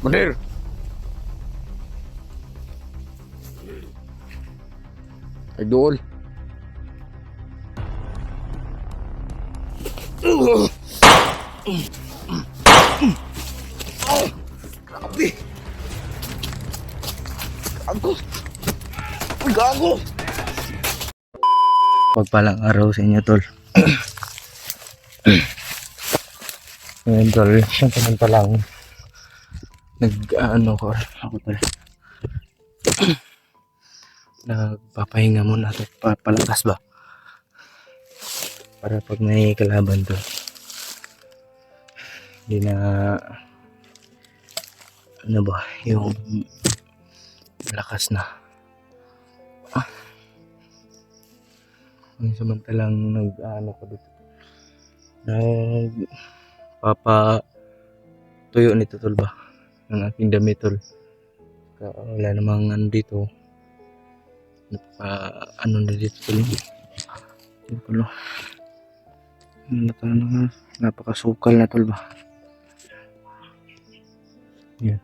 Manir! Idol! Grabe! Gago! Gago! Pagpalang araw sa inyo, tol. Ngayon, tol, siyempre lang nag-ano ko ako, tol. Nagpapahinga muna at palakas ba para pag may kalaban, tol, hindi na ano ba yung lakas na. Ang samantalang nag-ano ko dito, nagpapa tuyo nito, tol, ba ng aking damit, tol. Wala namang ano dito, ano na dito, tol. Tol, napakasukal na, tol, ba. Yan.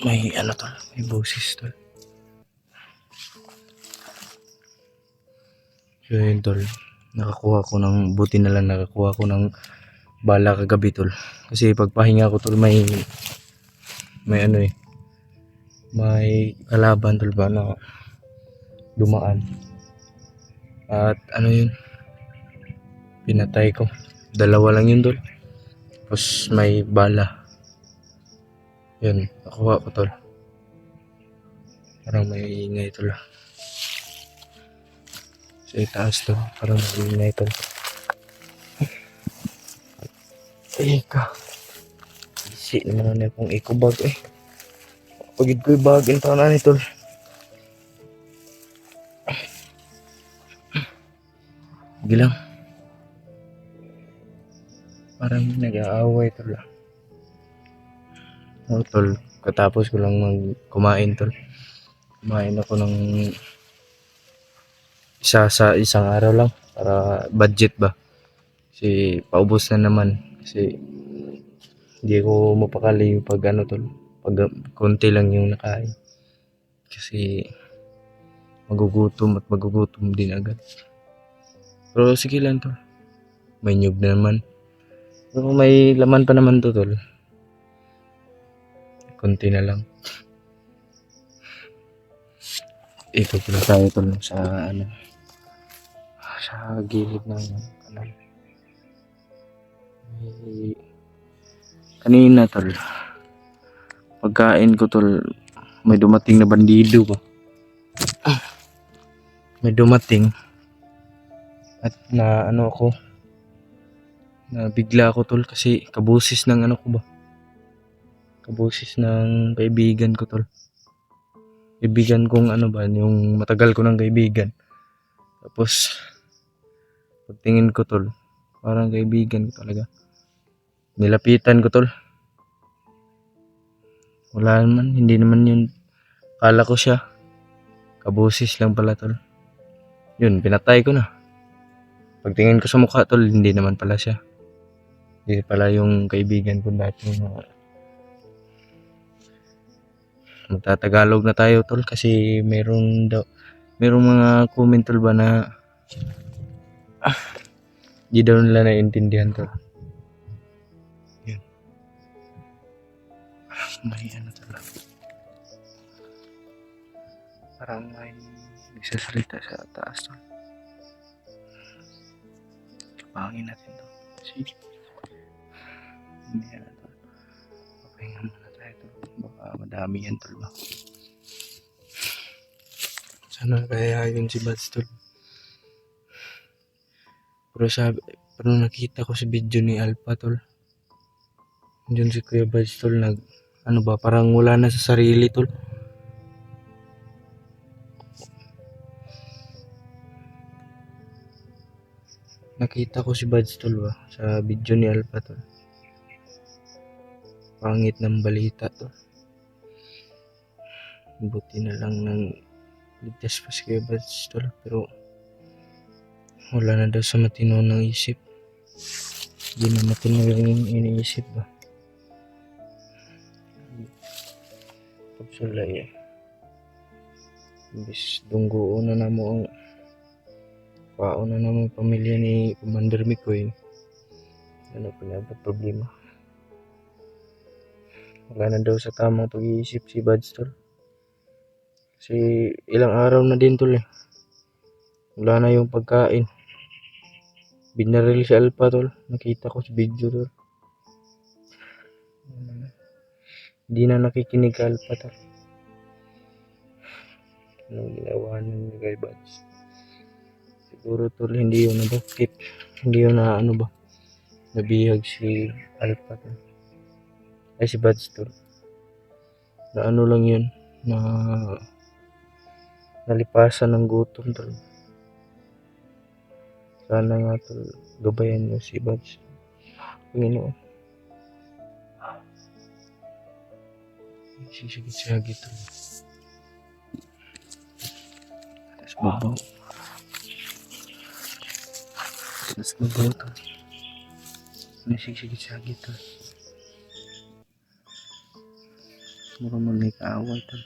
May ano, tol, may boses, tol. So yun, tol, nakakuha ko ng, buti na lang nakakuha ko ng bala kagabi, tol. Kasi pagpahinga ko, tol, may ano may kalaban, tol, ba, na dumaan. At ano yun, pinatay ko. Dalawa lang yun, tol. Tapos may bala. Yun, nakuha ko, tol. Parang may ingay, tol. Sa itaas, tol, parang may ingay, tol. Ay ka, isi naman na akong ikubag, pagid ko ibag yung taon na ni, tol. Gilang, parang nag-aaway, tol. Oh, tol, katapos ko lang kumain, tol. Kumain ako ng isa sa isang araw lang para budget ba. Kasi paubos na naman. Kasi hindi ko mapakali pag ano, tol. Pag konti lang yung nakain. Kasi magugutom din agad. Pero sige lang, tol. May nyug na naman. Pero may laman pa naman to, tol. Konti na lang. Ito pala tayo, tol, sa ano, sa gilid ng kanal. Kanina, tol, pagkain ko, tol, may dumating na bandido ba. May dumating at na ano ako, na bigla ako, tol, kasi kabusis ng ano ko ba, kabusis ng kaibigan ko, tol. Kaibigan kong ano ba, yung matagal ko ng kaibigan. Tapos pagtingin ko, tol, parang kaibigan ko talaga. Nilapitan ko, tol. Wala naman, hindi naman yun. Kala ko siya. Kabusis lang pala, tol. Yun, pinatay ko na. Pagtingin ko sa mukha, tol, hindi naman pala siya. Hindi pala yung kaibigan ko dati. Magtatagalog na tayo, tol, kasi merong mga comment, tol, ba, na di daw nila naiintindihan, tol. Yun. May ano, tol. Parang may nagsasalita sa taas, tol. Kapangin natin, tol. Kasi hindi na, tol. Papahinga muna tayo, tol. Baka madami yan, tol, ba. Sana kaya yun si Bats, tol. Pero nakita ko sa video ni Alpha, tol. Yun si Kuya Bats, tol, ano ba, parang wala na sa sarili, tol. Nakita ko si Bats, tol, ba, sa video ni Alpha, tol. Pangit ng balita, tol. Buti na lang nang ligtas pa si Kuya Bats, tol. Pero wala na daw sa matino ng isip. Hindi na natin yung iniisip ba. Pagsulay eh. Imbis dunggoon na namo ang paon na namo ang pamilya ni Commander Mikoy. Ano pa na ba problema? Wala na daw sa tamang pag-iisip si Buds tol. Kasi ilang araw na din tol eh. Wala na yung pagkain. Binaril si Alpha tol. Nakita ko sa video tol. Hindi na nakikinig ka Alpha tol. Anong ginawa niya kay Buds? Siguro tol hindi yun nabakit. Hindi yun na ano ba. Nabihag si Alpha tol. Ay si Buds tol. Na ano lang yun. Na nalipasan ng gutom tol. Sana nga tol, gabayan nyo si Buds. Panginoon. Sisigit-sigit tol. Atas babaw. Atas babaw tol. Sisigit-sigit tol. Mura may kaaway tol.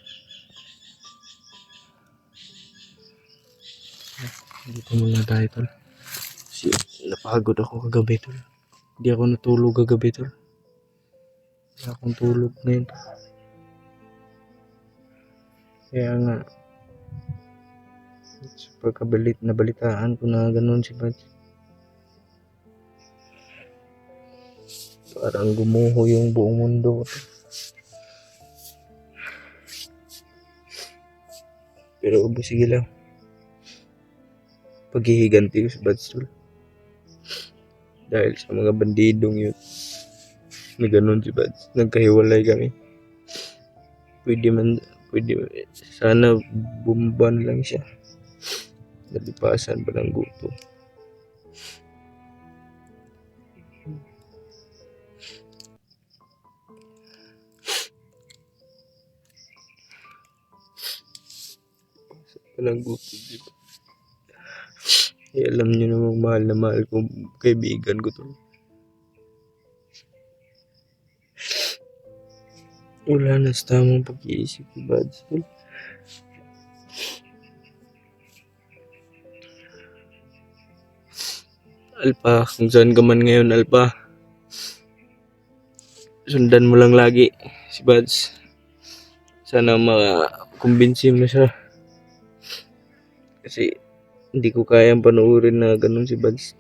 Dito muna tayo tol. Kasi napagod ako kagabi tol. Hindi ako natulog kagabi tol. Wala akong tulog ngayon tol. Kaya nga nabalitaan ko na ganun si Buds. Parang gumuho yung buong mundo tol. Pero sige lang. Paghihiganti ko si Buds tol. Dahil sa mga bandidong yun. Na ganun si Buds. Nagkahiwalay kami. Pwede sana bumban lang siya. Nalipasan pa ng gutom. Palang gutom diba? Alam niyo namang mahal na mahal kong kaibigan ko to. Wala na sa tamang pag-iisip ni Buds tol. Alpha, kung saan ka man ngayon Alpha, sundan mo lang lagi si Buds. Sana makakumbinsi mo siya. Kasi hindi ko kayang panoorin na ganun si Buds.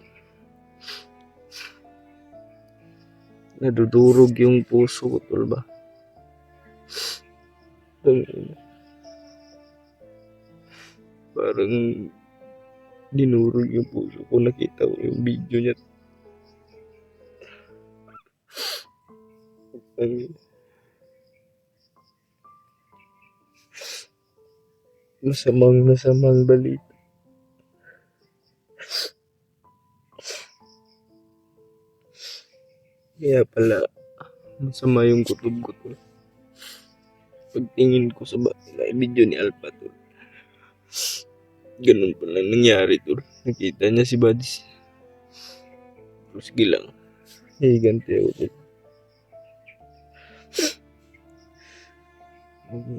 Nadudurog yung puso ko tol ba. Parang dinurog yung puso ko. Nakita ko yung video niya. Masamang balita. Kaya pala masama yung kutob ko tol. Pagtingin ko sa video ni Alpha tol. Ganun pala nangyari tol. Nakita niya si Buds. Terus gilang. Higanti ako tol.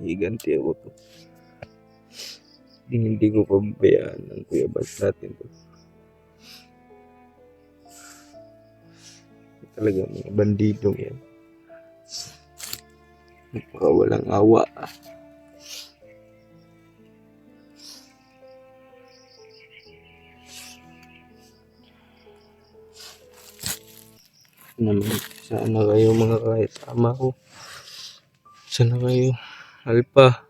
Higanti ako tol. Hindi ko pabayaan ang Kuya Buds natin tol. Talaga mga bandidong yan. Napakawalang awa. Naman, sana kayo mga kasama ko. Sana kayo. Alpha.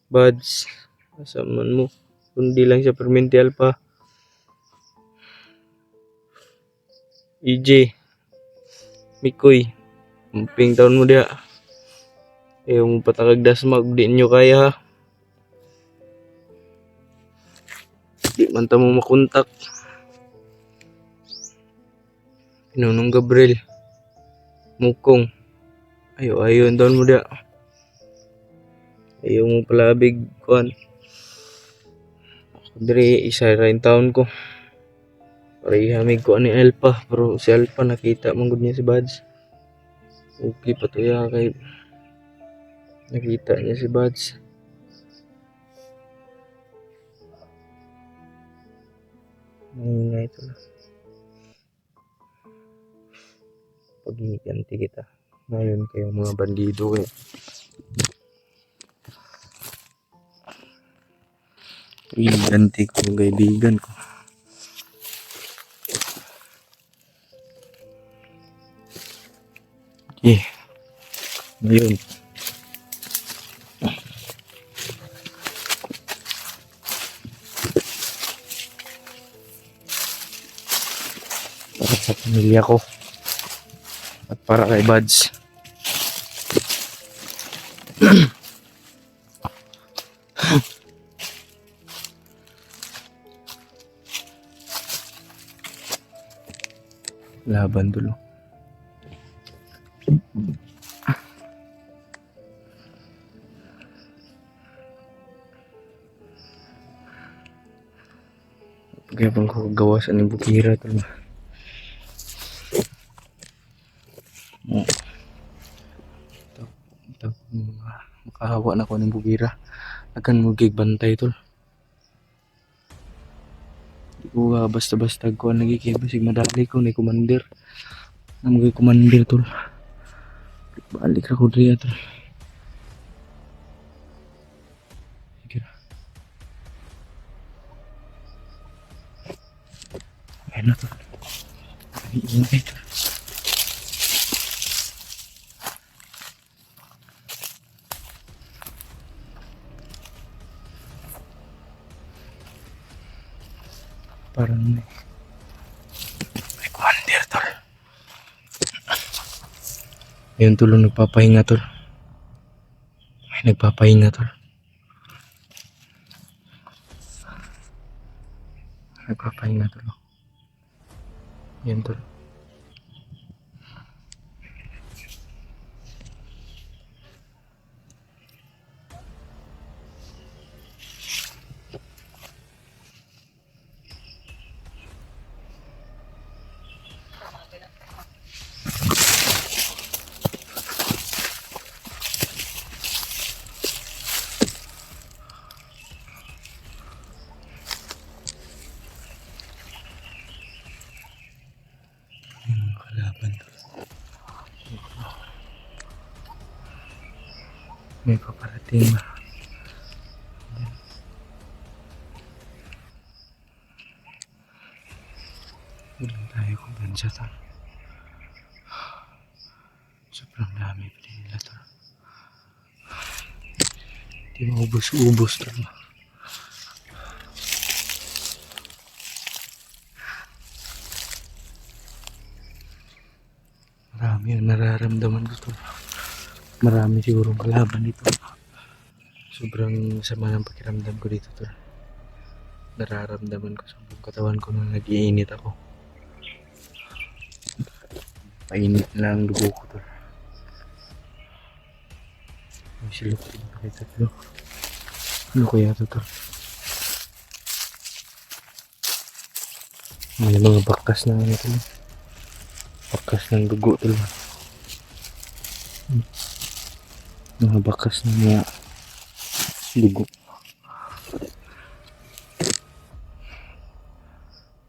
Buds. Kasaman mo. Kundi lang siya perminti Alpha. EJ. Mikoy. Umping taon mo dia. Ayaw mo patakag dasmag. Di nyo kaya ha. Di man ta mo makontak. Pinunong Gabriel. Mukong. Ayaw taon mo dia. Ayaw mo palabig. Kuan. Ako diri isa rin taon ko. Parihamig ko ani Alpha, pero si Alpha nakita manggod niya si Buds. Okay pa to ya kay nakita niya si Buds. Maingay ito na. Pag-iganti kita. Ngayon kayong mga bandido eh. Pag-iganti ko yung kaibigan ko. Eh, ngayon. Para sa pamilya ko. At para kay Buds. Laban dulo. Kaya bang ko gawasan ng bukira ito na. Makahawa na ko ng bukira. Akan mugig bantay ito. Di ko basta-basta ko nagkikibasig madali ko na commander. Namugay commander ito. Balik ako dito ito. Sige na. Ayan na ito. Iingay ito. Parang may commander tol. Ayun tol, nagpapahinga tol. May nagpapahinga tol. Nagpapahinga tol. Ayun tol. Kalaban tol. May paparating ba? Ulang tayo kung bansa tol. Sobrang dami pa din nila tol. Di maubos-ubos tol. Marami ang nararamdaman ko tol. Marami sigurong kalaban dito. Sobrang sama ng pakiramdam ko dito tol. Nararamdaman ko sa buong katawan ko na nag-iinit ako. Painit na ang dugo ko tol. May silok din pa ito tol. Ano kaya ito tol? May mga bakas na ano tol. Bakas ng dugo tol. Mga bakas na mga dugo.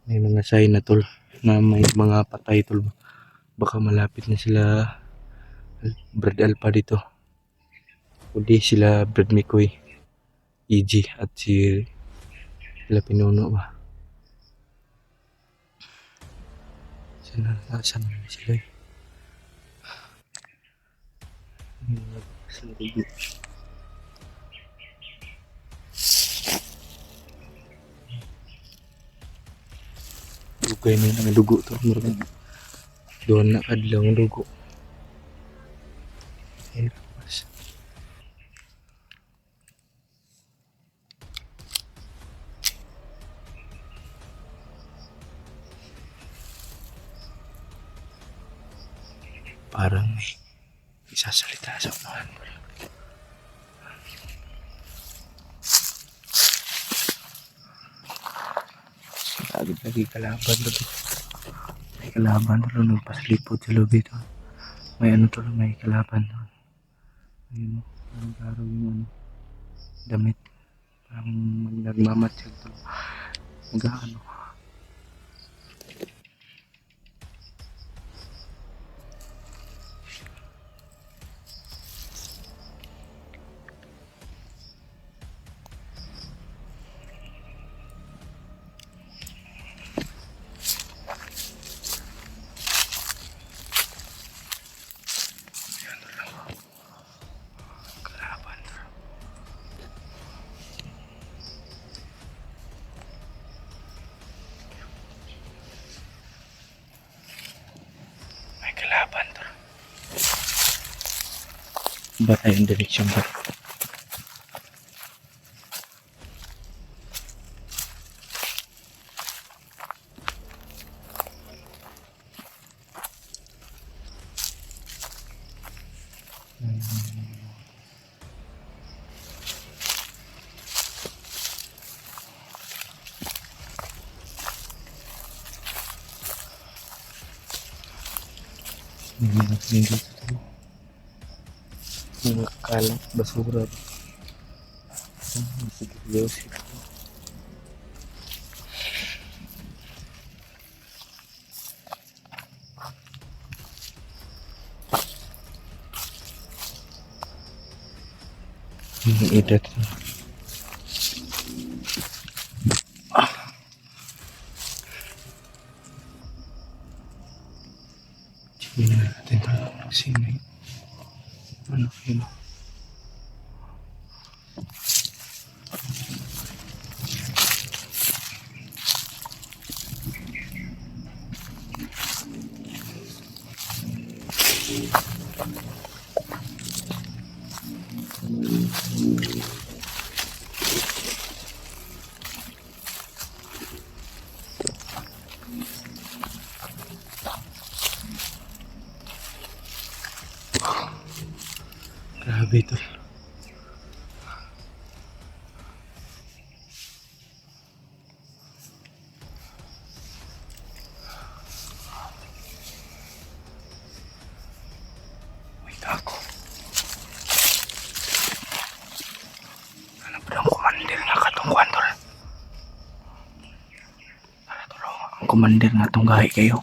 May mga sign na tol na may mga patay tol. Baka malapit na sila Brad Alpha dito. Kundi sila Brad Mikoy, EG at si sila Pinuno ba. Saan na sila eh. Sa dugo. Dugay na yung dugo to. Doon na kadlaw ang dugo. Ayun. Parang may isasalita sa unahan. Lagi kalaban tol. May kalaban tol. Nagpaslipod sa lobby tol. May ano tol, may kalaban tol. Ayun o. Parang klaro yung ano. Damit. Parang nagmamatsyag tol. Nag-ano. Kalaban tol. May kalaban tol. Ba tayong direksyon ba? May mga dito tol. Mga kalat, basura. Seryoso. Edit. Tingnan natin ito. Sino yun? Ano yun? Grabe ito. Wait ako. Ano ba ang commander nga katungkuan tol? Para tulong ang commander nga tunggahi kayo.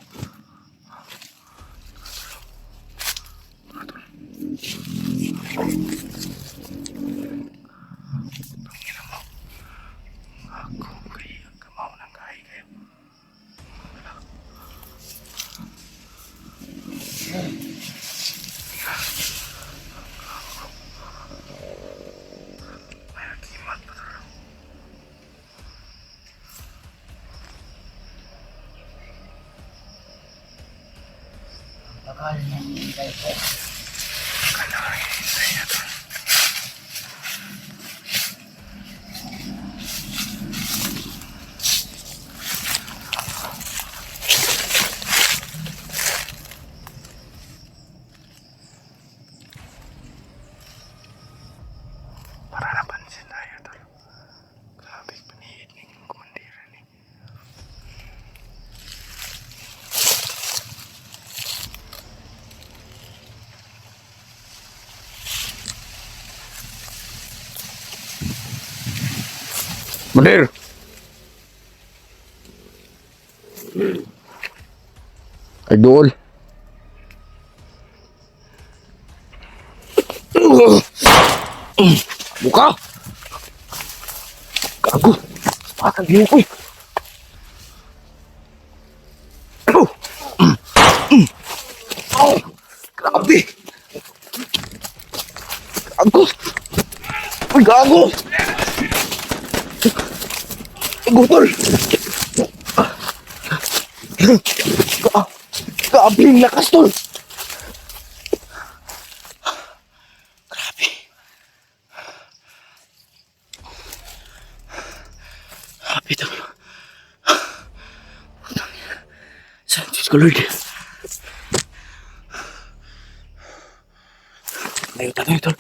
Para napansin tayo tol. Grabe panihid ng komandira ni. Mandir! Idol! Buka! Gago! Patag yun ko eh! Grabe! Gago! Uy, gago! Gutol! Grabe yung lakas tol! Grabe! Grabe tol! Saan Diyos ko Lord? Tayo tol!